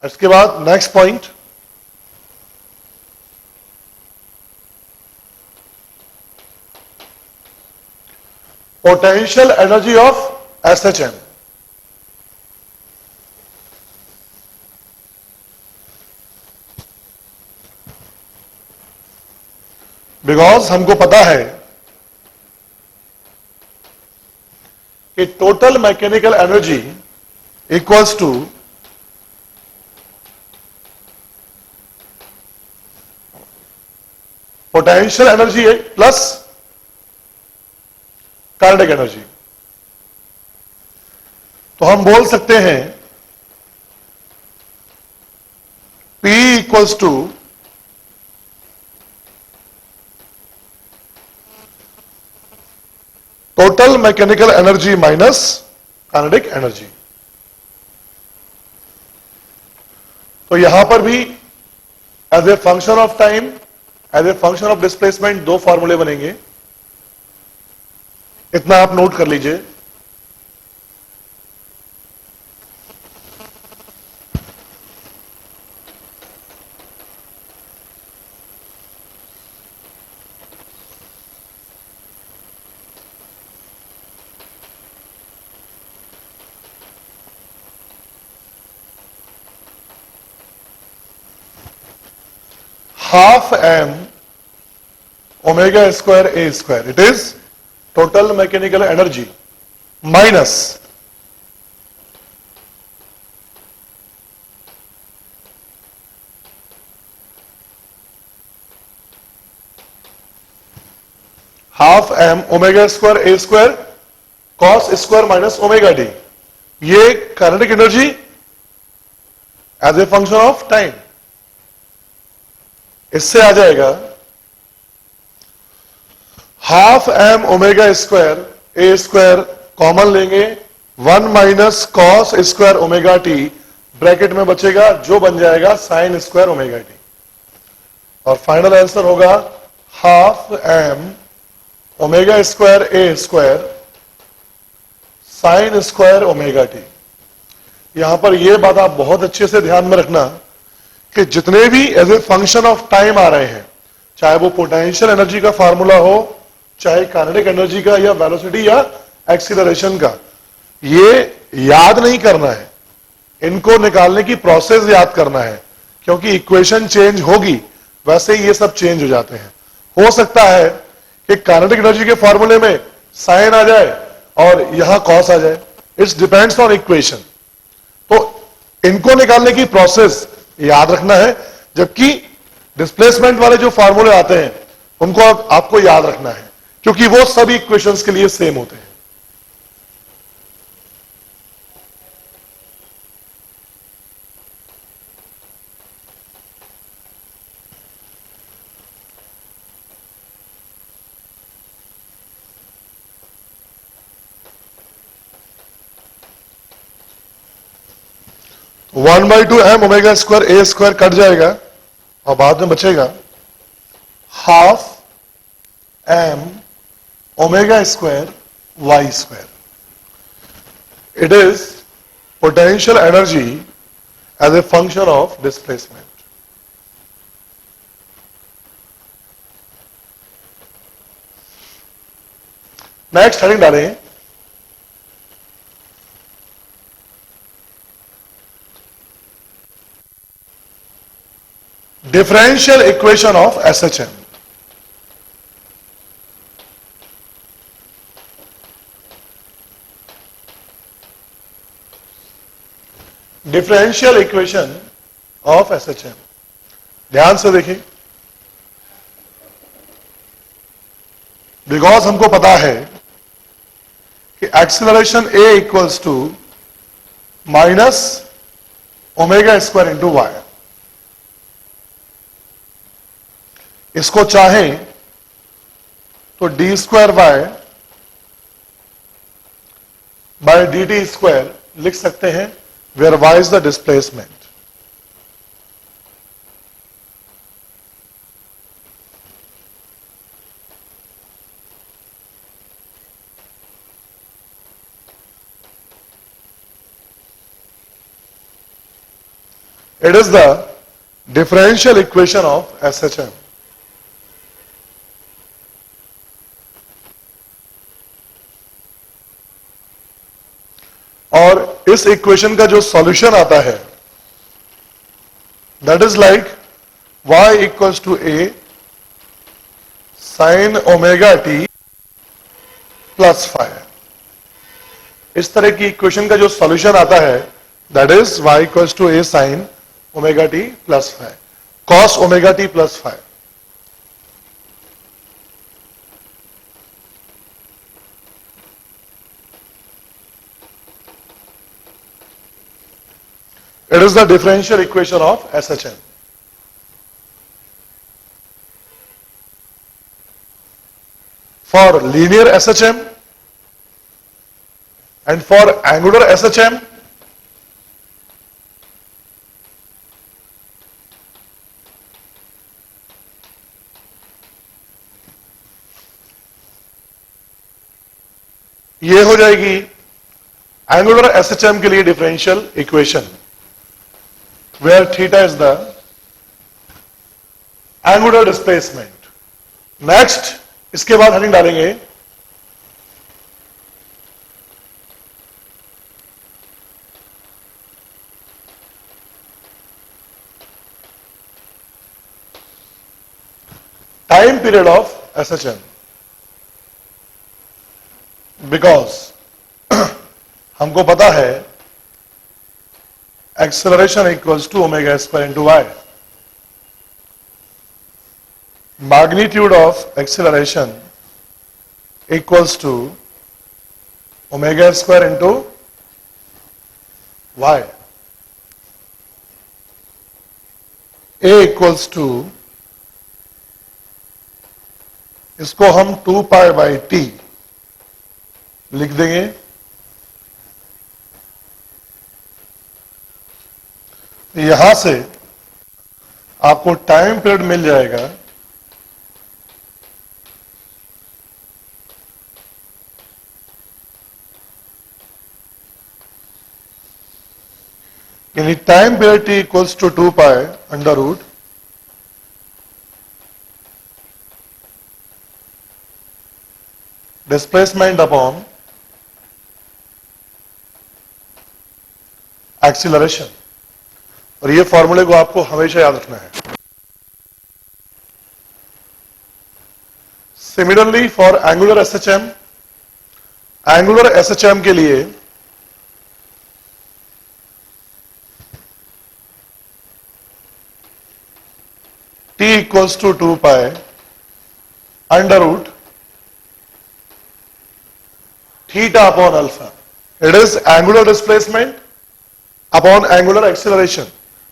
इसके बाद next point, potential energy of SHM. Because हमको पता है कि total mechanical energy equals to potential energy plus kinetic energy. तो हम बोल सकते हैं P equals to total mechanical energy minus kinetic energy. तो यहां पर भी as a function of time, as a function of displacement दो फॉर्मूले बनेंगे, इतना आप नोट कर लीजिए। Half M omega square A square, it is total mechanical energy minus half M omega square A square cos square minus omega d. ये kinetic energy as a function of time. इससे आ जाएगा half M omega square ए square common लेंगे, 1 minus cos square omega t bracket में बचेगा, जो बन जाएगा साइन स्क्वायर ओमेगा टी। और फाइनल आंसर होगा हाफ एम ओमेगा स्क्वायर ए square sine square omega t. यहां पर यह बात आप बहुत अच्छे से ध्यान में रखना कि जितने भी as a function of time आ रहे हैं, चाहे वो पोटेंशियल एनर्जी का फार्मूला हो, चाहे काइनेटिक एनर्जी का या वेलोसिटी या एक्सीलरेशन का, ये याद नहीं करना है, इनको निकालने की प्रोसेस याद करना है। क्योंकि इक्वेशन चेंज होगी वैसे ही ये सब चेंज हो जाते हैं। हो सकता है कि काइनेटिक एनर्जी के फॉर्मूले में साइन आ जाए और यहां कॉस आ जाए, इट्स डिपेंड्स ऑन इक्वेशन। तो इनको निकालने की प्रोसेस याद रखना है, जबकि डिस्प्लेसमेंट वाले जो फॉर्मूले आते हैं उनको आपको याद रखना है, क्योंकि वो सभी इक्वेशंस के लिए सेम होते हैं। तो 1/2 एम ओमेगा स्क्वायर ए स्क्वायर कट जाएगा और बाद में बचेगा half M omega square Y square. It is potential energy as a function of displacement. Next heading डालें, differential equation of SHM. Differential equation of SHM, ध्यान से देखिए। बिकॉज हमको पता है कि acceleration A equals to minus omega square into Y. इसको चाहें तो D square Y by D T square लिख सकते हैं, where Y is the displacement. It is the differential equation of SHM. और इस इक्वेशन का जो सॉल्यूशन आता है that is like y equals to a sine omega t plus five. इस तरह की इक्वेशन का जो सॉल्यूशन आता है that is y equals to a sine omega t plus five cos omega t plus five. It is the differential equation of SHM. For linear SHM and for angular SHM, ये हो जाएगी angular SHM के लिए differential equation where theta is the angular displacement. Next, इसके बाद heading डालेंगे time period of SHM, because हमको पता है acceleration equals to omega square into y. Magnitude of acceleration equals to omega square into y. A equals to, इसको हम 2 pi by t लिख देंगे। यहां से आपको टाइम पीरियड मिल जाएगा यानी time period t equals to 2 pi under root displacement upon acceleration. और ये फॉर्मूले को आपको हमेशा याद रखना है। सिमिलरली फॉर एंगुलर SHM के लिए t equals to 2 pi under root theta upon alpha. It is angular displacement upon angular acceleration.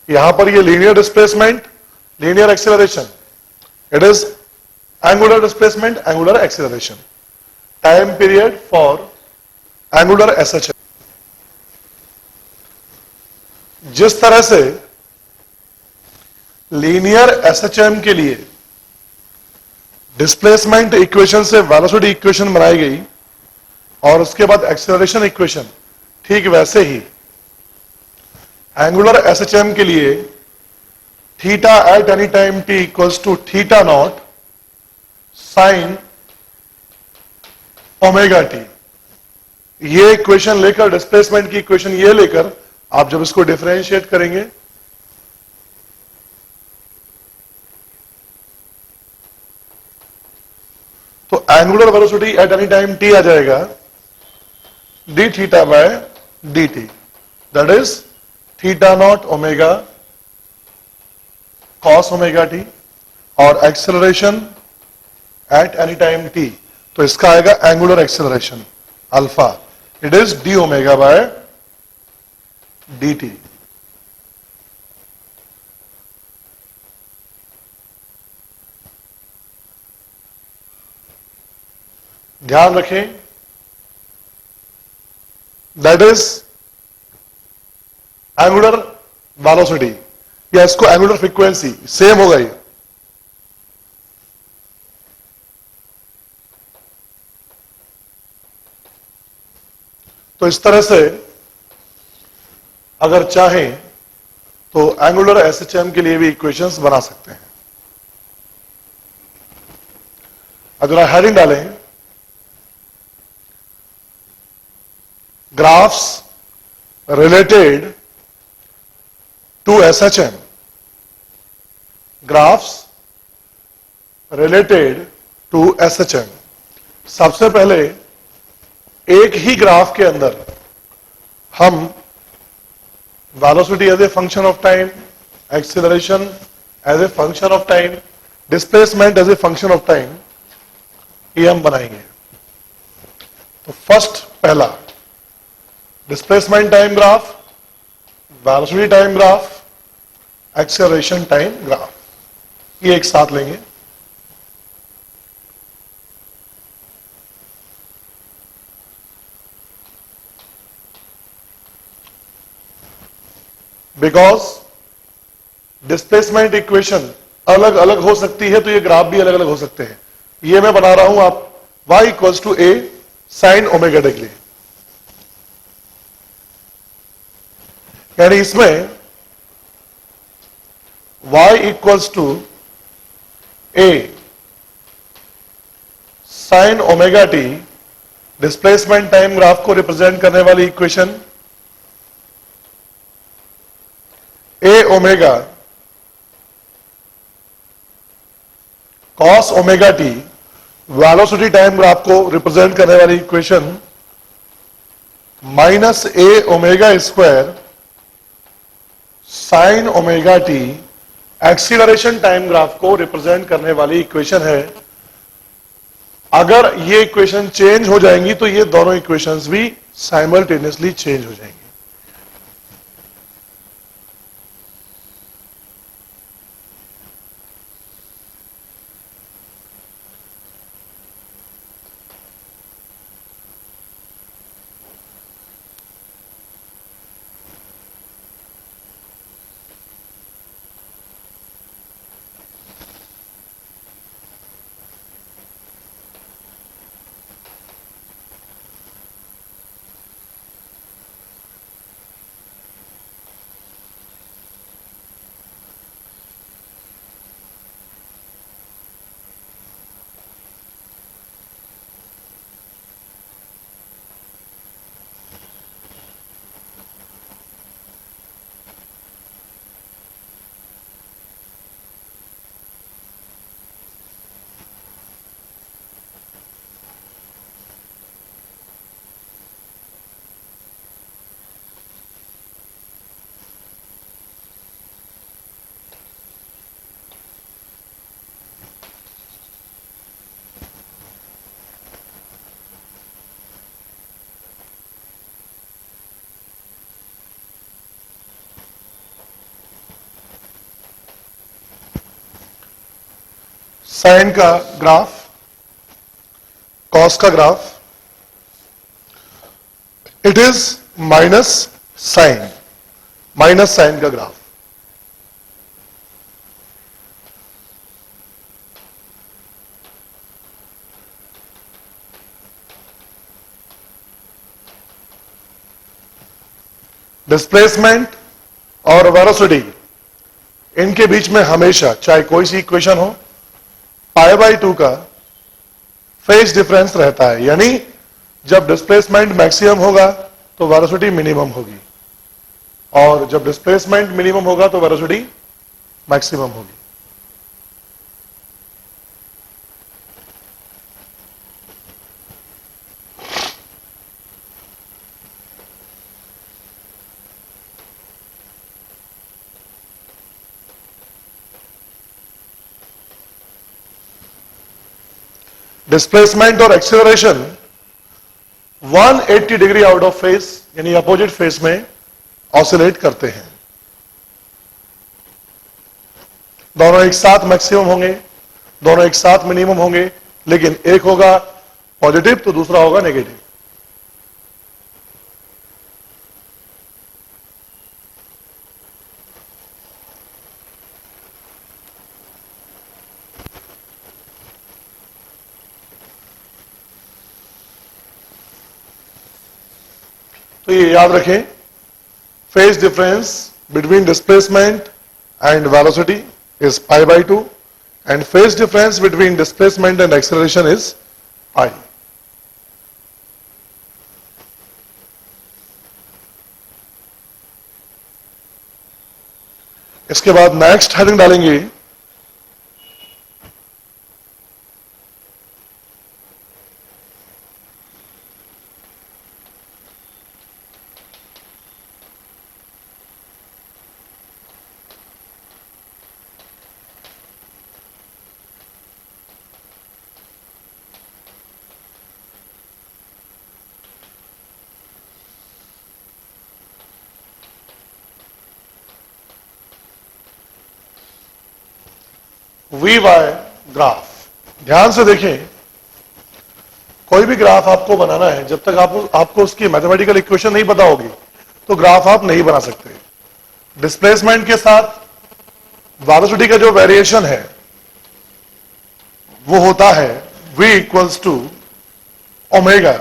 यहां पर ये linear displacement, linear acceleration, it is angular displacement, angular acceleration. Time period for angular SHM। जिस तरह से linear SHM के लिए displacement equation से velocity equation बनाई गई और उसके बाद एक्सीलरेशन इक्वेशन, ठीक वैसे ही एंगुलर SHM के लिए theta at any time t equals to theta naught sine omega t। ये इक्वेशन लेकर, डिस्प्लेसमेंट की इक्वेशन ये लेकर आप जब इसको डिफरेंशिएट करेंगे तो angular velocity at any time t आ जाएगा d theta by dt, that is theta naught omega cos omega t, और acceleration at any time t, तो इसका आएगा angular acceleration alpha, it is d omega by D t. ध्यान रखें, that is angular velocity, या इसको angular frequency, same होगा ये। तो इस तरह से अगर चाहें तो एंगुलर एसएचएम के लिए भी इक्वेशंस बना सकते हैं। अगर हेडिंग डालें graphs related to SHM, graphs related to SHM. सबसे पहले एक ही ग्राफ के अंदर हम velocity as a function of time, acceleration as a function of time, displacement as a function of time, ये हम बनाएंगे। तो फर्स्ट पहला displacement time graph, velocity time graph, acceleration time graph, ये एक साथ लेंगे। बिकॉज डिस्प्लेसमेंट इक्वेशन अलग अलग हो सकती है, तो ये ग्राफ भी अलग अलग हो सकते हैं। ये मैं बना रहा हूं आप y equals to a sine omega t के लिए, यानी इसमें y equals to a sine omega t displacement time graph को रिप्रेजेंट करने वाली equation a omega cos omega t velocity time graph को रिप्रेजेंट करने वाली equation minus a omega square sine omega t acceleration time graph को represent करने वाली equation है। अगर ये इक्वेशन चेंज हो जाएंगी तो ये दोनों इक्वेशंस भी साइमल्टेनियसली चेंज हो जाएंगी। साइन का ग्राफ, कॉस का graph, it is minus sine का ग्राफ। डिस्प्लेसमेंट और वेलोसिटी, इनके बीच में हमेशा चाहे कोई सी इक्वेशन हो पाई बाई 2 का फेज डिफरेंस रहता है, यानी जब डिस्प्लेसमेंट मैक्सिमम होगा तो वेलोसिटी मिनिमम होगी, और जब डिस्प्लेसमेंट मिनिमम होगा तो वेलोसिटी मैक्सिमम होगी। डिस्प्लेसमेंट और acceleration 180 degree out of face यानी अपोजिट फेस में ऑसिलेट करते हैं। दोनों एक साथ मैक्सिमम होंगे, दोनों एक साथ मिनिमम होंगे, लेकिन एक होगा पॉजिटिव तो दूसरा होगा नेगेटिव। तो ये याद रखें, phase difference between displacement and velocity is pi by 2, and phase difference between displacement and acceleration is I. इसके बाद नेक्स्ट हेडिंग डालेंगे वी वाई ग्राफ। ध्यान से देखें, कोई भी ग्राफ आपको बनाना है, जब तक आपको उसकी मैथमेटिकल इक्वेशन नहीं पता होगी तो ग्राफ आप नहीं बना सकते। डिस्प्लेसमेंट के साथ वेलोसिटी का जो वेरिएशन है वो होता है v equals to omega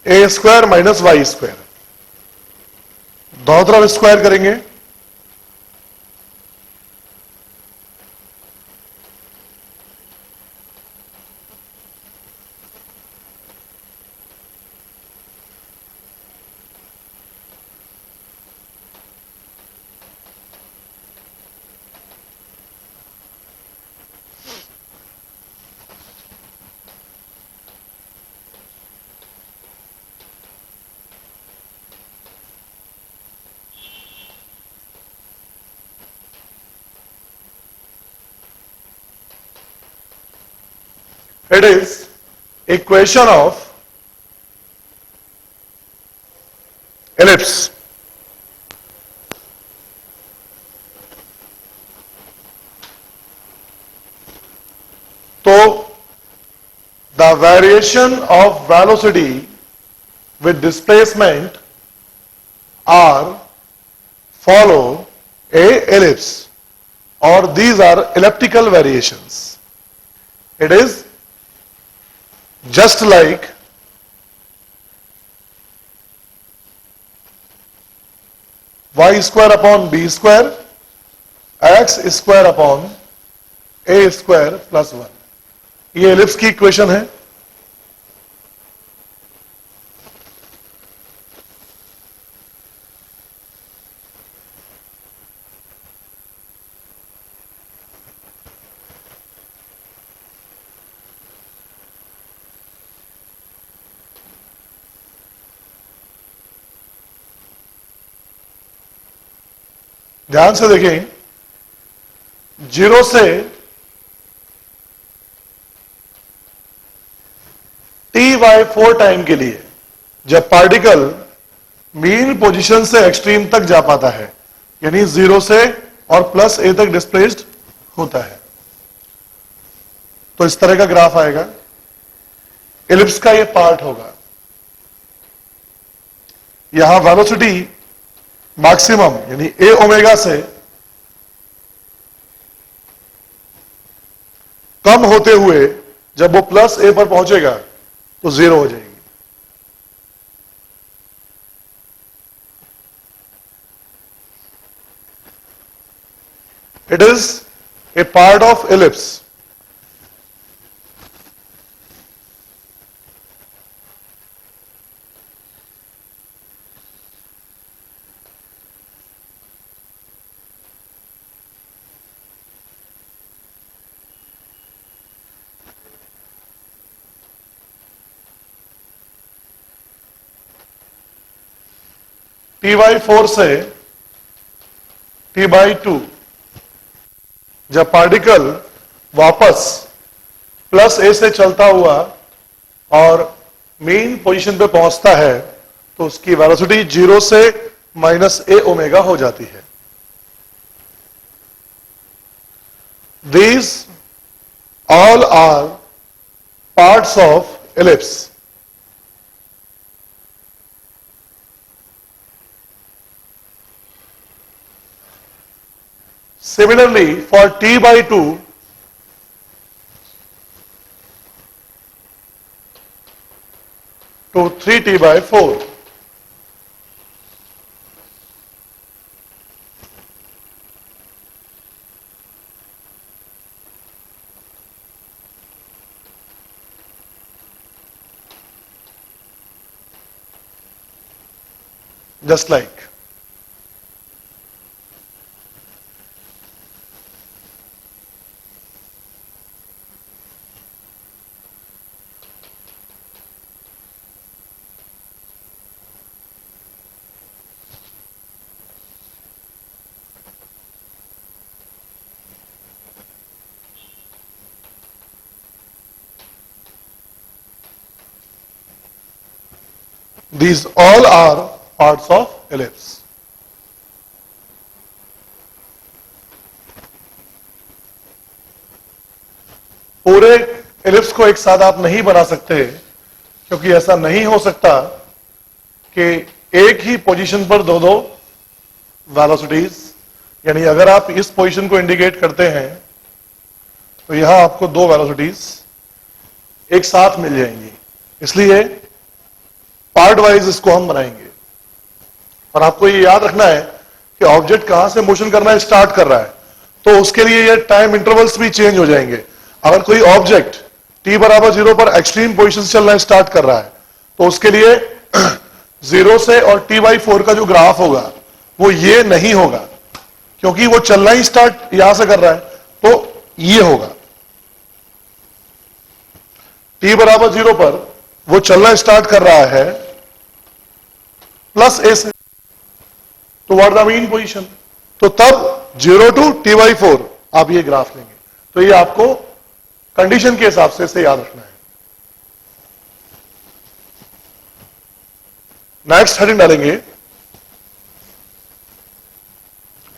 A square minus Y square. दोनों तरफ स्क्वायर करेंगे, it is equation of ellipse। तो the variation of velocity with displacement are follow a ellipse, or these are elliptical variations। It is just like y square upon b square x square upon a square plus 1। ये ellipse की equation है। ध्यान से देखें, 0 से t/4 time के लिए जब पार्टिकल मीन पोजीशन से एक्सट्रीम तक जा पाता है, यानी 0 से और प्लस a तक डिस्प्लेस्ड होता है, तो इस तरह का ग्राफ आएगा। एलिप्स का ये पार्ट होगा। यहां वेलोसिटी मैक्सिमम यानी ए ओमेगा से कम होते हुए जब वो प्लस ए पर पहुंचेगा तो 0 हो जाएगी। It is a part of ellipse. t/4 से t/2 जब पार्टिकल वापस प्लस ए से चलता हुआ और मेन पोजीशन पे पहुंचता है तो उसकी वेलोसिटी 0 से माइनस ए ओमेगा हो जाती है। These all are parts of ellipse। Similarly, for t/2, to 3t/4. Just like. These all are parts of ellipse. पूरे एलिप्स को एक साथ आप नहीं बना सकते, क्योंकि ऐसा नहीं हो सकता कि एक ही पोजीशन पर दो दो वेलोसिटीज, यानी अगर आप इस पोजीशन को इंडिकेट करते हैं तो यहां आपको दो वेलोसिटीज एक साथ मिल जाएंगी, इसलिए पार्ट वाइज इसको हम बनाएंगे। और आपको ये याद रखना है कि ऑब्जेक्ट कहां से मोशन करना स्टार्ट कर रहा है, तो उसके लिए ये टाइम इंटरवल्स भी चेंज हो जाएंगे। अगर कोई ऑब्जेक्ट t बराबर 0 पर एक्सट्रीम पोजीशन से चलना स्टार्ट कर रहा है, तो उसके लिए 0 से और t/4 का जो ग्राफ होगा वो ये नहीं होगा, क्योंकि वो चलना ही स्टार्ट यहां से कर रहा है, तो ये होगा। t बराबर 0 पर वो चलना स्टार्ट कर रहा है प्लस a से, तो व्हाट द मीन पोजीशन, तो तब 0 to t/4 आप ये ग्राफ लेंगे। तो ये आपको कंडीशन के हिसाब से इसे याद रखना है। नेक्स्ट हेडिंग डालेंगे,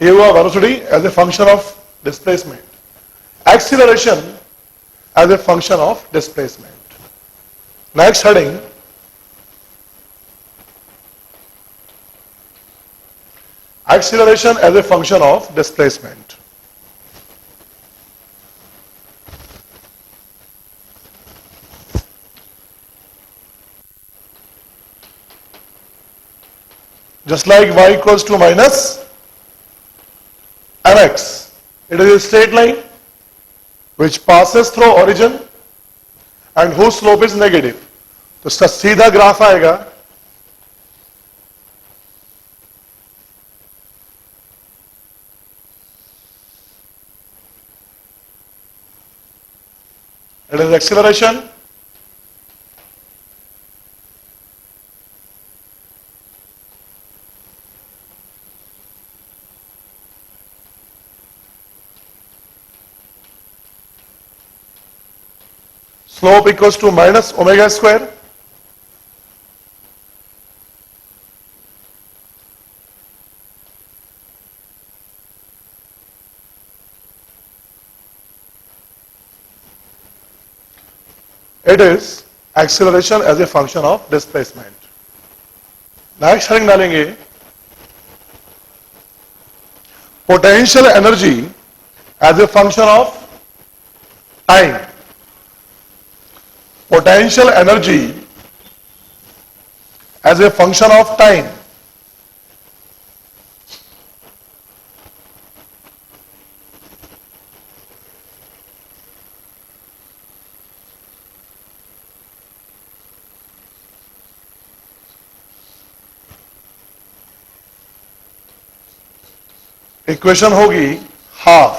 ये हुआ velocity as a function of displacement, acceleration as a function of displacement. Next heading, acceleration as a function of displacement. Just like y equals to minus mx, it is a straight line which passes through origin and whose slope is negative. तो इसका सीधा graph आएगा, it is acceleration slope equals to minus omega square it is acceleration as a function of displacement. Next heading डालेंगे, potential energy as a function of time. Potential energy as a function of time. Equation होगी half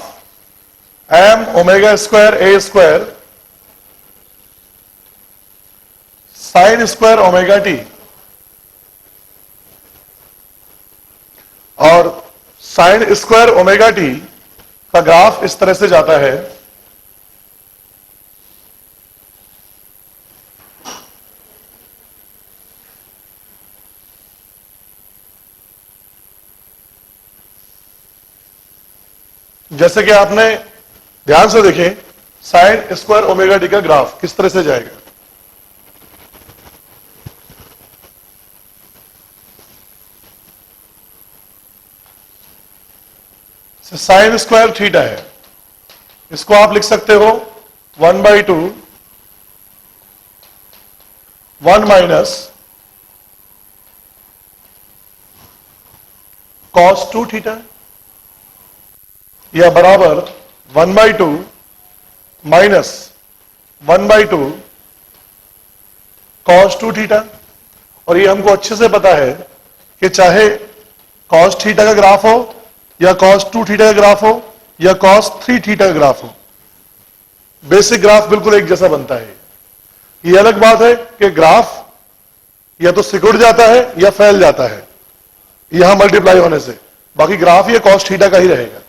m omega square a square sine square omega t, और sine square omega t का graph इस तरह से जाता है, जैसे कि आपने ध्यान से देखें साइन स्क्वायर ओमेगा टी का ग्राफ किस तरह से जाएगा। साइन स्क्वायर थीटा है, इसको आप लिख सकते हो 1/2 1 माइनस cos 2 थीटा, या बराबर 1/2 माइनस 1/2 cos 2 थीटा। और ये हमको अच्छे से पता है कि चाहे cos थीटा का ग्राफ हो या cos 2 थीटा का ग्राफ हो या cos 3 थीटा का ग्राफ हो, बेसिक ग्राफ बिल्कुल एक जैसा बनता है। ये अलग बात है कि ग्राफ या तो सिकुड़ जाता है या फैल जाता है यहां मल्टीप्लाई होने से, बाकी ग्राफ ये cos थीटा का ही रहेगा।